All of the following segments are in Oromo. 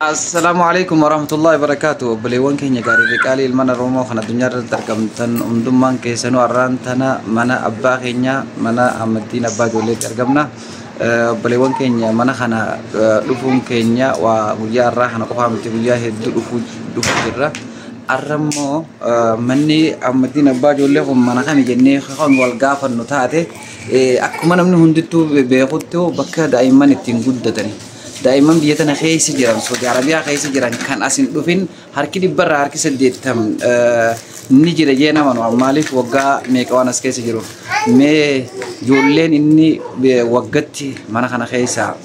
السلام عليكم ورحمة الله وبركاته. بليون كينيا قاري رجالي المنا روما خنا الدنيا تركم تن أمدمان كيسنو أران تنا منا أبا كينيا منا أمدين أبا جولي تركمنا بليون كينيا منا خنا لفون كينيا ويا راح أنا قفام تبيا هدو لفو جرا أرمو مني أمدين أبا جولي هم منا خنا جنيه خان والقافر نتاعته أكمل من هندتو بيخوتو بكا دائما تنقود دتني دائما بيتنا خيس جيران سعودي عربية خيس جيران كان أصلا دوفين هركدي برا هركي سديتهم نيجي رجينا منو مالك وقع ميكوانا سكيس جيرو مي جولين إني بوقتي mana خنا خيسا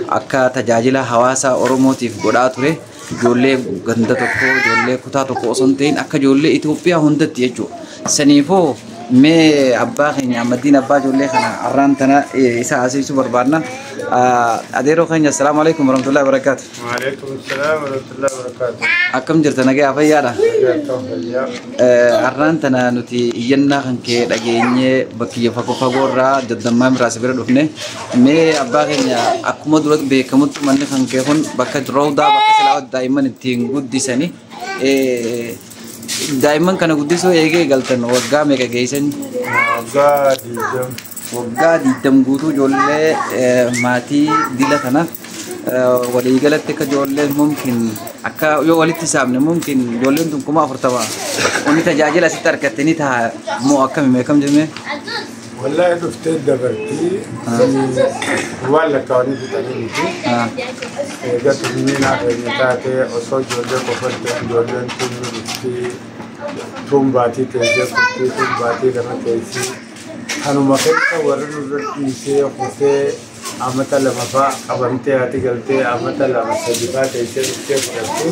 أكا تجاجلا حواسا أوروموتيف قداتوري جولة غندا تكو جولة كوتا تكو أصنتين أكا جولة إثيوبيا هندت يجو سنيفو مي أبا خيني مدينة أبا جولة خنا أران تنا إسا عزيزو بربارنا أديرو خيني السلام عليكم ورحمة الله وبركاته. وعليكم السلام ورحمة الله وبركاته. أكم جرتنا جا فيانا. أران تنا نتي ينا خنك لجيني بكية فقورا جدا ما مراسي بردوفني مي أبا خيني أكم دولت بكمت من خنك هون بكت رودا بكت سلاود دائما تينغود ديساني دائما كانوا قديسوا يجي قلتن وقع ميكا جيسن وقع ديدم قوتو جولة ماتي ديلا ثنا ولي قالت كجولة ممكن أكا يو ولي تسامن ممكن جولة أنتم كم أفرتوا ونيتا جاجلا ستار كتني تها مو أكمل ميكم جميع والله دفتر دبرتي ولا كوني بتعلمي جات مننا نتاعتي أصول جولة كفرت جولة توم باتي تيجي توم باتي لما تيجي أنا ما كنت ورد نسي خفة أمتى لما فا أبنتي هاتي قلتي أمتى لما سجفات تيجي كيف كذو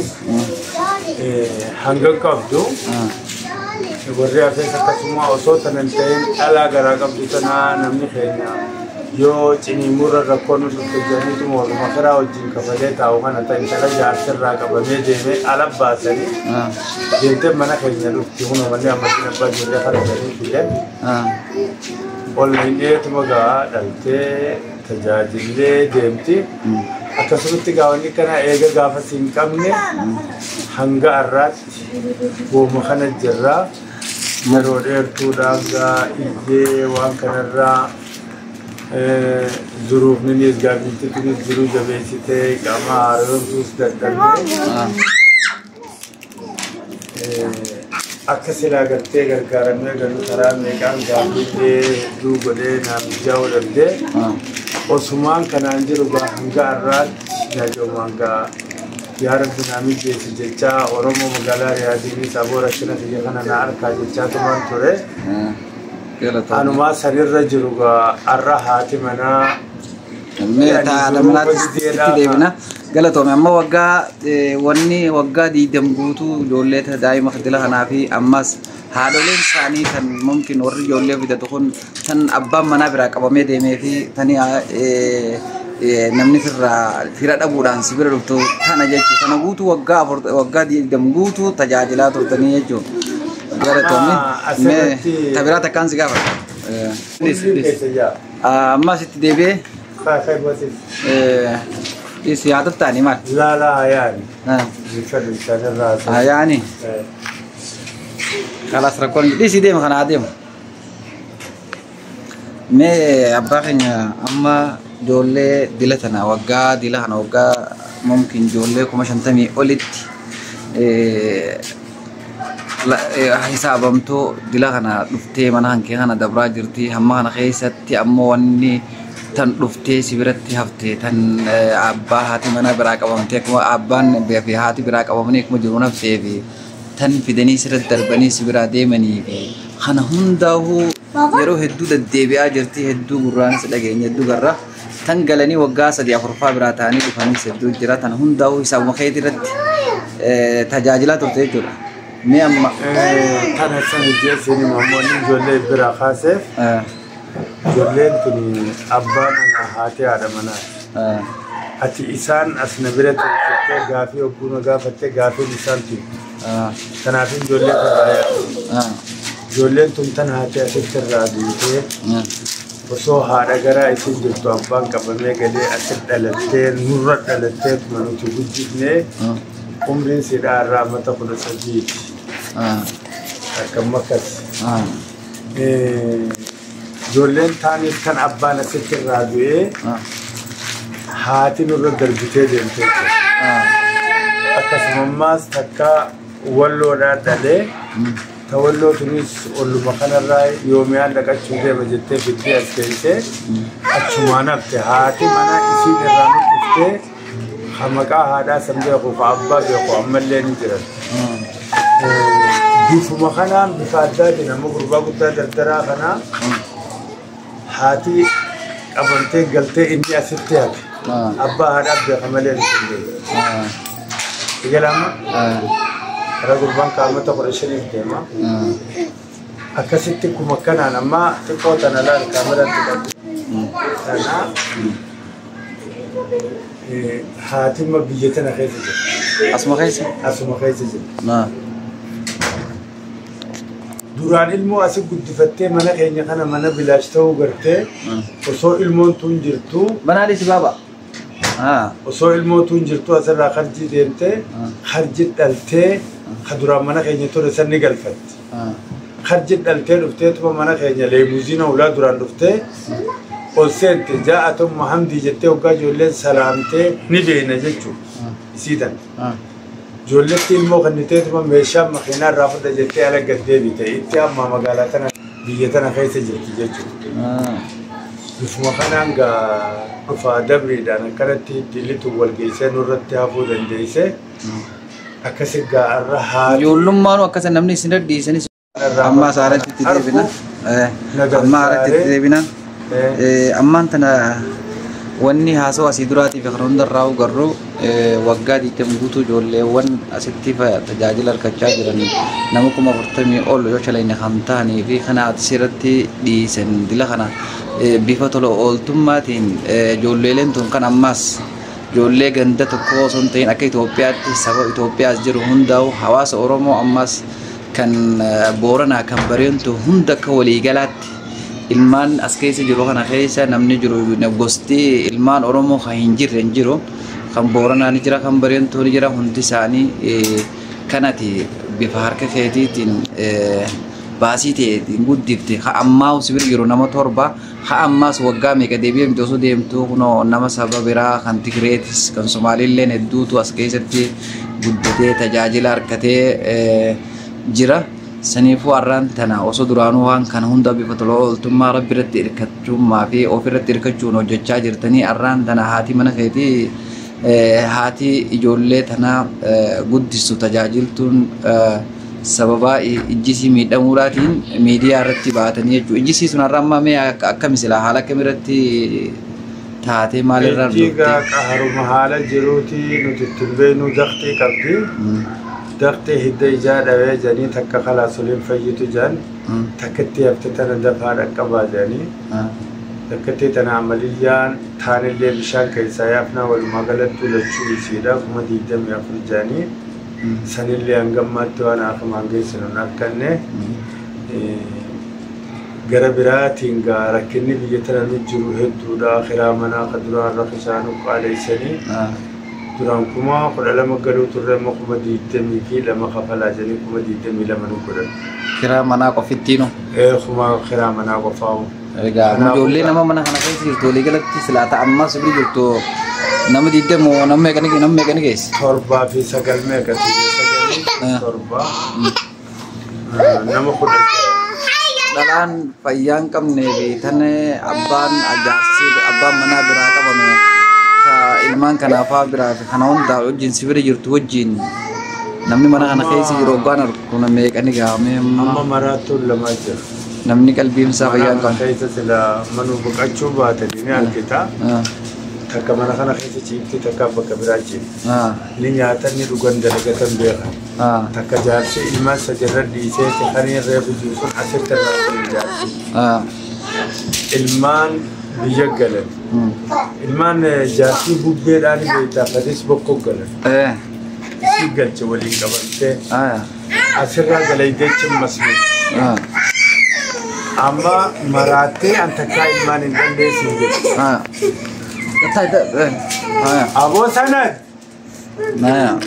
هنگن كابدو ورد أفسد كسمة أصول تنتين ألا غرق أبدوتنا نمني خينا يو تني مورا ركونو تجاني تمور مخرا وجين كفدة تاوهان أتا إنشاء جارسر راك أبمي جيمي على باسني جنتي منا خينا لوكتيون ومني أمتنا بجوري خرجاني كده والله تمغا دلته تجاجيله ديمتي أكسرتي غاوني كنا إيجا غافسين كمني هنگا أرات ومخنا جرا مرودير توداغا إيجي وان كنرا ظروف نيز غابنتي تني ظروف جبيسيته كما عرضوس ددلني أكسر أغرتي غرغرمي غنو ترى ميكان غابنتي دو غدي نام جاولده وسمان كان انجرو هنگا أرات نجو مانغا يا رب نامي جيسي جيچا اورومو مغالا رياديني سابورا شنا تيجانا نار كاجيچا تمان توري أنا ما سرير رجلوغا أرّاحاتي منا ميتا لمنا تديبنا قالتهم أما وقع وني وقع دي دمغوتو جولتها دائما خدلها نافي أماس هادولين ثاني كان ممكن ورّي جولة في تدخل تن أبا منا براك أبا ميدي ميفي تاني نمني في رد أبو دان سبير رفتو تانا جيتو تانا غوتو وقع دي دمغوتو تجاجلات وتاني جيتو قالتهم مي تبرات كان سيجافر ما ست ديبي خير وسيم سيادة تاني مال لا يعني يعني خلاص ركون دي سيدي مخنا عاديم مي أباخنيا أما جولة دلتنا وقا دلهنا وقا ممكن جولة كما شنتمي أولد لا حسابمتو دلهنا لفتي منهن كهنا دبرا جرتي همهنا خيستي أما وني تن لفتي سبرتي هفتي تن أبا هاتي منا براك أبامتي كما أبان بيفي هاتي براك أبامني كما جرونا في تن في دني سرت دربني سبرا ديمني خنا هنداهو يروح هدو الدبي أجرتي هدو قران سلقين هدو قرّا تنقلني وقاسة دي أخرفا براتاني بفاني سدو جرا تن هنداهو يساو مخيط رد تجاجلات وتجرا مي أما كان هسه جيسني ماموني جولة برا خاسف جولة تني أبانا هاتي على منا أتي إنسان أسنبرة تفتح غافي وبونا غافتة غافي إنسان تي تنافين جولة ترايا جولة تم تنهاتي أسفتر رادي وصوها رجرا يسجل توابان كبمي قالي أسد دلتين مرة دلتين منو تقول جبنة عمرين سيدا رامة تقول سجيت كم مكس جولين ثاني كان أبانا سكر رادوي هاتي نور درجتين دلتين أكس مماس تكا ولو رادله تولو تنيس أولو مكان الرأي يوميان لك أشوفه بجتة بدي أسكيسه أشوفنا بتهاتي منا إسي نرانو كفته خمكا هذا سمجه خوف أبا بيخو عمل لين جرا بيفو مكانا بفادا جنا مغربا كتا دردرا خنا هاتي أبنتي قلتي إني أسيتها أبا هذا بيخمل لين جرا يجلام رجل بنك عمته قرشني الدماء أكسيتك مكان أنا ما تقول أنا لا الكاميرا تقول أنا هاتي ما بيجتنا خيزة اسمه خيزة ما دوران علمو أسيب قد فتة منا كيني خنا منا بلاشتو قرته وصو علمو تنجرتو بنا لي سبابا وصو علمو تنجرتو أسرع خرجي دينته خرجت دلته خدورا منا كيني توري سني قلفت خرجت دلته رفته تو منا كيني ليموزين أولاد دوران رفته وسنت جاءت محمد جته وقا جولين سلامته نبينا جتشو سيدان جولت المو خنته تو ميشا مخينا رافض جته على قدي بيته إتيا ما مقالاتنا بيجتنا خيسة جتشو بفما خنانغا أفادة بريدانا كرتي تلتو والجيسة نورتها فودن جيسة أكسر الرها يولم ما نو أكسر نمني سند ديسني أما سارة تتدبنا أما تتدبنا أما أنتنا واني هاسو أسيدراتي في خرون الراو قررو وقادي تمغوتو جولي وان أستيفا تجاجل الكتشاجراني نموكو مفرطمي أولو يوشالين خمتاني في خنا أتسيرتي ديسن دي لخنا بفتولو أولتماتين جولي لنتون كان أماس جولي غندا tokko son ta'in akka Itoophiyaatti saba Itoophiyaas jiru hundaa'u hawaasa Oromoo ammas kan Booranaa kan Bareentu hunda akka walii galaatti ilmaan as keessa jiru kana keessa namni jiru gosti ilmaan Oromoo kan hin jirre hin jiru kan Booranaa ni jira kan Bareentu ni jira hundi isaanii kanati bifa harka keetiitiin baasii ta'e guddifte ha ammaa usbir jiru nama torba ha ammaas waggaa meeqa deebi'ee osoo deemtu kunoo nama saba biraa kan Tigreetis kan Somaaliilleen hedduutu as keessatti guddatee tajaajila argatee jira saniifuu arraan tana osoo duraanuu waan kana hunda bifa tola ooltummaa rabbi irratti hirkachuummaa fi ofirratti hirkachuun hojjechaa jirtanii arraan tana haati mana keetii haati ijoollee tana guddistu tajaajiltuun sababa ijjisi miidhamuudhaatiin miidiyaa irratti baatanii jechuudha. Ijjisi sun har'ammaa mee akka misila haala kamirratti taatee maalirraa dhufte? Egaa qaharuma haala jiruuti nuti ittiin beeknu daqxii qabdi. Daqxii hidda ijaa dhawee jedhanii takka kalaasuliin fayyitu jedhan takkatti hafte tana dafaa dhaqqabaa jedhanii takkatti tana amaliyyaan taanillee bishaan keessaa yaafnaa walumaa galatti lachuu isiidha kuma 24 jedhanii sanillee hangammaatti waan akamaan geessinuun akkanne gara biraatiin rakkinni biyya tana nu jiru hedduudha kiraa manaa ka duraan rafa isaanii qaaleessanii duraan kuma 12 galuu turre amma kuma 22 fi lama kafalaa jedhanii kuma 22 nu godhan. Kiraa manaa qofittiinu? Kuma kiraa manaa qofaamu. Egaa ijoollee nama mana kana keessa jirtu walii galatti silaata ammas bira jirtu nama 20 nama meeqani geessi? 7 fi 9 meeqatti torba nama kudhan dhalaan fayyaan qabne beekane abbaan ajaa'ibsi abbaan manaa biraa qabame ka ilmaan kanaafaa biraa fi kana hundaa wajjin si bira jirtu wajjin namni mana kana keessa jiru oggaan argu nama meeqani gaame amma maraattuun lamaa jira namni qalbiin isaa fayyaan qabne keessa sila manuu boqachuu baatanii ni argita takka mana kana keessa ciifti takka bakka biraa ciifti ni nyaatan ni dhugan dalagatan beekan takka jaarsi ilmaan sajarra dhiisee kan reefu jiruun asitti irraa jaarsi ilmaan biyya galan ilmaan jaarsi bubbeedhaan beektaa fadis bokkoo galan isii galche waliin qabamtee asirraa galaydeechi masmuu أما مراتي أنت كاين ما نندل سنجد أبو سند نعم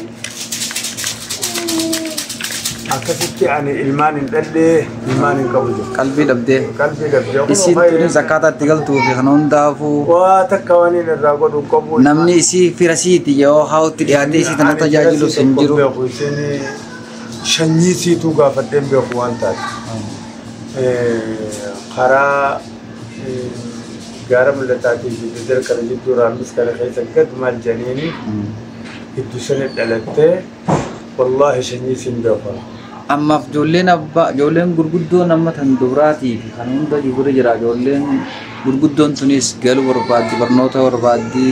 أكثر يعني إلمان ندل إلمان قبضه قلبي دبده قلبي دبده isi tuni zakata tigal tu fi khanon dafu وتكواني الرجل وقبول namni isi firasiti yo hauti diate isi tan tajajilu sinjiru شني سيتو قافتين بإخوانتات خرا قارم لتاتي في تدر كرجت رامس كرخيس قد مال جنيني الدسنة دلته والله شني سين بإخوان amma jolleen abba jolleen gurguddoon amma tan dubraati fi kan hunda jibure jira jolleen gurguddoon tunis galu barbaaddi barnoota barbaaddi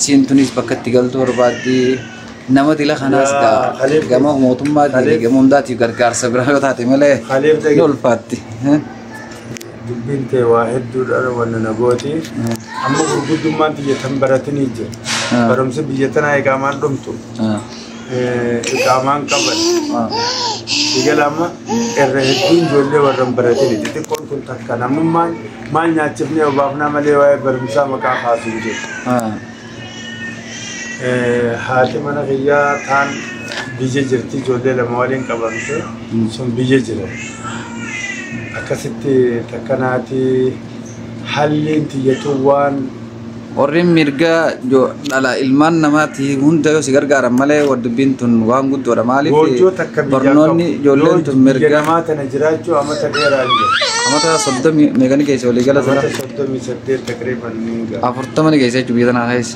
siin tunis bakka itti galtu barbaaddi nama dila khanas da gama mootummaa di gama hundaati gargaarsa biraa yoo taate malee ni ulfaatti بنت واحد دور أنا ولا نبوتي أما بقول ما أنت يتمبرتني جي برمس بيجتنا إقامة دمتو إقامة قبل يقول أما الرهدين جولة ورمبرتني جت كون كنت كنا ما ناتشبني وبابنا ملي واي برمسا مكان خاصين جي هاتي منا غيا ثان بيجي جرتي جولة لموالين قبل سون بيجي جرا أكثر تكناتي حلين تيجوان warri mirga jo ala ilman namati hunda yo sigar garam male wad bintun wangu do da mali barnonni jollen tun mirga mata najrajo amata deraje amata sodda megani ke soli gala sara sodda mi sadde takriban ninga afurtamani ke sai tubiyana hais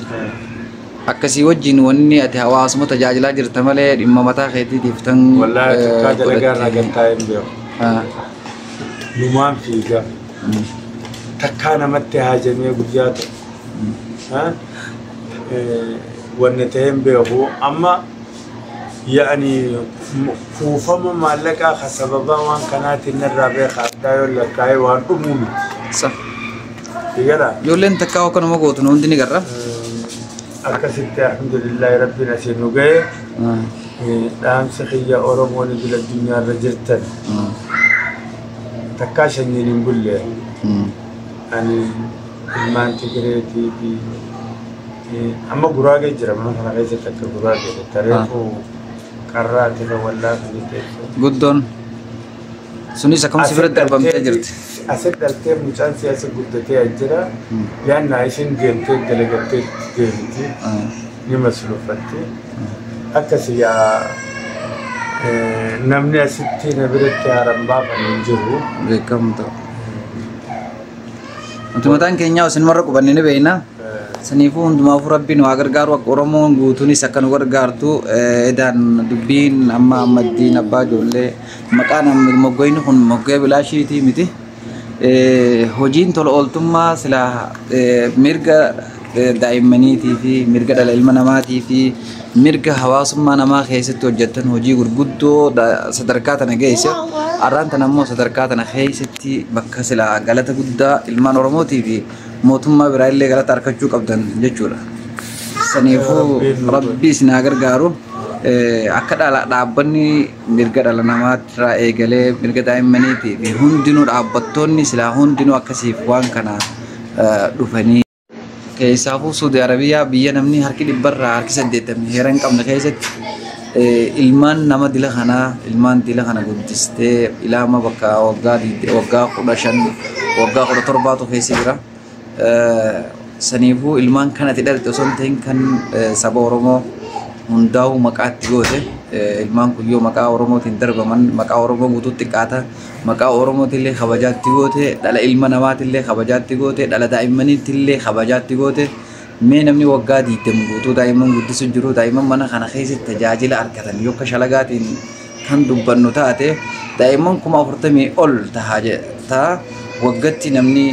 akkasi wajjin wanni ati hawaasuma tajaajila jirta male dhimma mata kheeti diftan wallahi ka dalaga raganta embe numan figa takana matte hajame gujata ونتهم به أما يعني فوفما مالك خسببا وان كانت النرابة خاطة ولا كاي وان أمومي صح يلا يولين تكاو كانوا مقوت نوندني قرّا أكسبت الحمد لله ربنا سينوجي دام سخية أوروموني بلا الدنيا رجلتن تكاشني نقول له يعني المان تجريتي في أما قراءة جرا ما أنا عايز أتذكر قراءة تاريخه كرات ولا في قدون سوني سكون سفر الدرب متجرت أسد الكيف مشان سياسة قدتي أجرا لأن عايشين جيمتين دلقتي جيمتي نمسلوفتي أكسيا نمني ستين بريت عرب بابا نجرو بكم تو أنتم متان كينيا وسن مرة كبرني بينا سنيفو عندما فربين وأجرجار وقرمون قوتوني سكن وأجرجارتو إدان دبين أما مدينة باجولة مكان مجوين هون مجوي بلا شيء تي متى هوجين تول أولتما سلا ميرجا دائمني تي في ميرجا العلم نماتي في ميرجا حواس ما نما خيسة توجتن هوجي غرغدو صدركات أنا جيسة أران تنمو صدركات أنا خيسة تي بكسلا غلطة غدا علمان ورموتي في موتما برايل لي غلط أركجو قبضن جچولا سنيفو ربي سناغر غارو أكد على دابني ميرجا على نمات رأي غلي ميرجا دائمني تي في هندينو دابتوني سلا هندينو أكسيف وان كنا دفني كيسافو سعودي عربية بيا نمني هركي لبرا هركي سديتم هيران كم نخيزت ilman nama ilman dilahana guddiste ilama bakka wagga qudashan wagga quda torbaatu keessa saniifu ilman kana tidhalte osoo hin ta'in kan saba Oromoo hundaa'u maqaatti goote ilman kun yoo maqaa Oromootiin darbaman maqaa Oromoo guutuutti qaata maqaa Oromootillee kabajaatti goote dhala ilma namaatillee kabajaatti goote dhala daa'immaniitillee kabajaatti goote mee namni waggaa diidam guutuu daa'imman guddisu jiru daa'imman mana kana keessatti tajaajila argatan yookaan shalagaatiin kan dubbannu taate daa'imman 40 ol ta'a waggaatti namni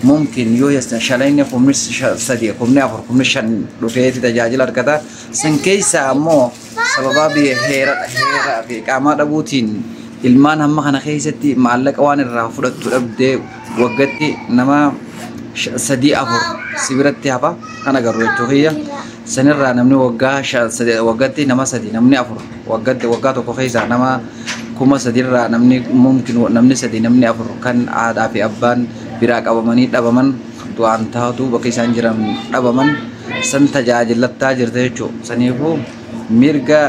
mumkin yoo yasna shalayne kumnis sadi kumne afur kumnis shan dhufeeti tajaajila argata san keessa ammoo sababa bi heera fi qaama dhabuutiin ilmaan hamma kana keessatti maallaqa waan irraa fudhattu dhabdee waggaatti nama sadi afur sibiratti hafa kana garuu jechuudha sanirraa namni waggaa waggaatti nama sadi namni afur waggaa tokko keessa nama kuma sadirra namni mumkin namni sadi namni afur kan aadaa fi abbaan biraa qabamanii dhabaman du'aan taatu bakka isaan jiran dhabaman san tajaajilattaa jirte jechuudha. Saniifuu mirga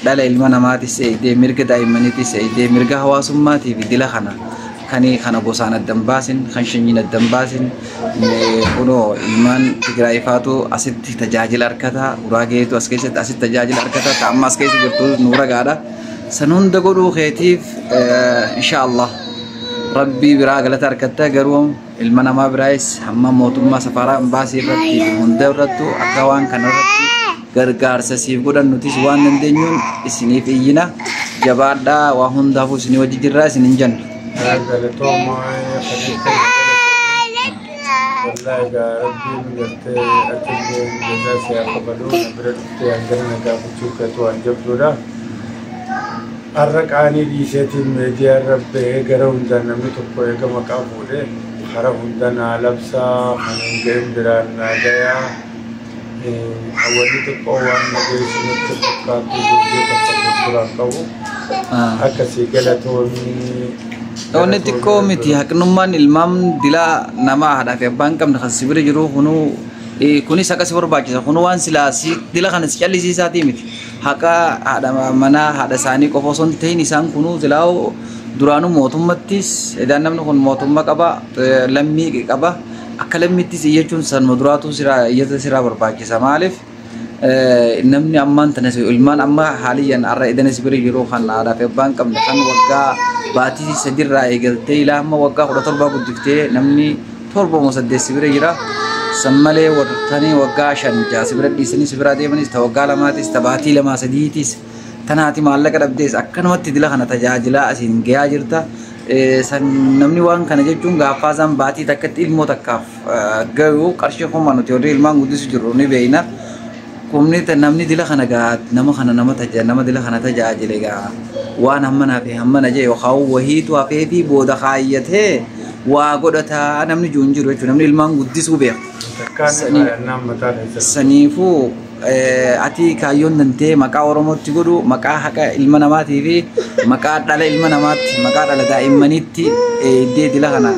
dhala ilma namaatis eegdee mirga daa'immaniitis eegdee mirga hawaasummaatiif dila kana gosaan addan baasin kan shanyiin addan baasin kunoo ilmaan Tigraay faatu asitti tajaajila argataa Guraageetu as keessatti asitti tajaajila argataa ta'amma as keessa jirtu nuura gaadha san hunda godhuu keetiif inshaallah rabbii biraa galata argatta garuu ilma namaa biraayis hamma mootummaa safaraa ambaasii irratti hunda irrattu akka waan kana irratti gargaarsa siif godhan nutis waan dandeenyuun isiniif iyyina jabaadhaa waa hundaafuu isinii wajji jirraa isin hin jennu. والله يا ربي من أكل جزاء سيقبلون برد عندنا كابتشو كتوان جبلونا الركعاني دي سيتم ميديا رب هجرون دنا متوقع كما كابوله خرهم دنا لبسا خنجم درنا جايا أولي تقوان نجيس نتفقات تجوزي تفقات كابو أكسي كلاتوني Wanti xiqqoo miti haqnummaan ilmaan dila nama haadhaa fi abbaan qabne kan sibira jiru kunis akka si barbaachisa kunu waan silaasii dila kana si callisiisaatii miti haqa haadha mana haadha isaanii qofa osoo hin ta'in isaan kunu silaa'u duraanuu mootummattis edaan namni kun mootummaa qaba lammii qaba akka lammiittis iyyachuun san duraatu iyyata siraa barbaachisa maaliif namni ammaan tana ilmaan amma haaliyyan arra edana sibira jiru kan haadhaa fi abbaan qabne kan waggaa baatii sadirraa eegaltee ilaa amma waggaa 17 guddiftee namni 7 sibira jira sammalee wartanii waggaa 5 sibira dhiisanii sibira deemanis ta waggaa lamaatis ta baatii 2-3tis tanaati maallaqa dhabdees akkanumatti dila kana tajaajilaa asiin gayaa jirta san namni waan kana jechuun gaafaasaan baatii takkatti ilmoo takkaaf gayuu qarshii kuma nuti warri ilmaan guddisu jiru ni beeyna kumni namni dila kana gaa nama dila kana tajaajile gaa waan hammanaa fi hammana jee yookaan wahiitu hafee fi booda kaayyatee waa godhataa namni juun jiru jechuudha namni ilmaan guddisuu beeku. Saniifuu ati kaayyoon dantee maqaa Oromootti godhu maqaa haqa ilma namaatii fi maqaa dhala ilma namaatti maqaa dhala daa'immaniitti iddee dila kana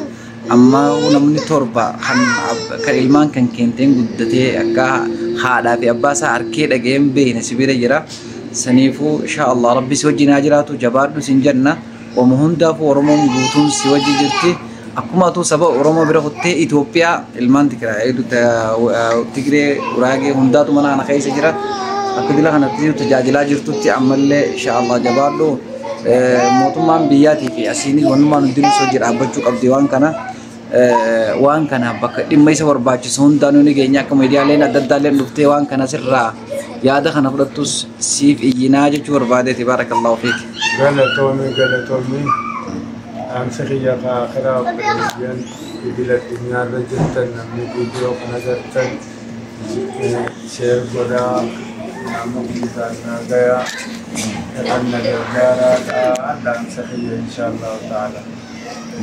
amma namni torba kan ilmaan kan keenteen guddatee akka haadhaa fi abbaa isaa harkee dhageen beekna sibira jira. Saniifuu inshaallah rabbi si wajjin haa jiraatu jabaadhu sin jenna wamu hundaafuu Oromoon guutuun si wajji jirti akkuma atu saba Oromoo bira kuttee Itoophiyaa ilmaan Tigree Guraagee hundaatu mana kana keessa jira akka dila kanatti tajaajilaa jirtutti ammallee inshaallah jabaadhu mootummaan biyyaatii fi asiinis wannumaan hundinuu si wajji dhaabbachuu qabdi waan kana bakka dhimma isa barbaachisu hundaanuu ni geenya akka miidiyaaleen adda addaalleen dhuftee waan kana sirraa yaada kana fudhattus siif iyyinaa jechuu barbaadeeti baarakallahu fiik. Galatoomii amsakhiyya akhiraa biyyan idil addunyaa irra jirtan namni viidiyoo kana gartan sheer godhaa nama hundaan naagayaa kanna gargaaraadha amsakhiyya inshaallahu ta'ala.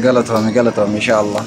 Galatoomii inshaallah.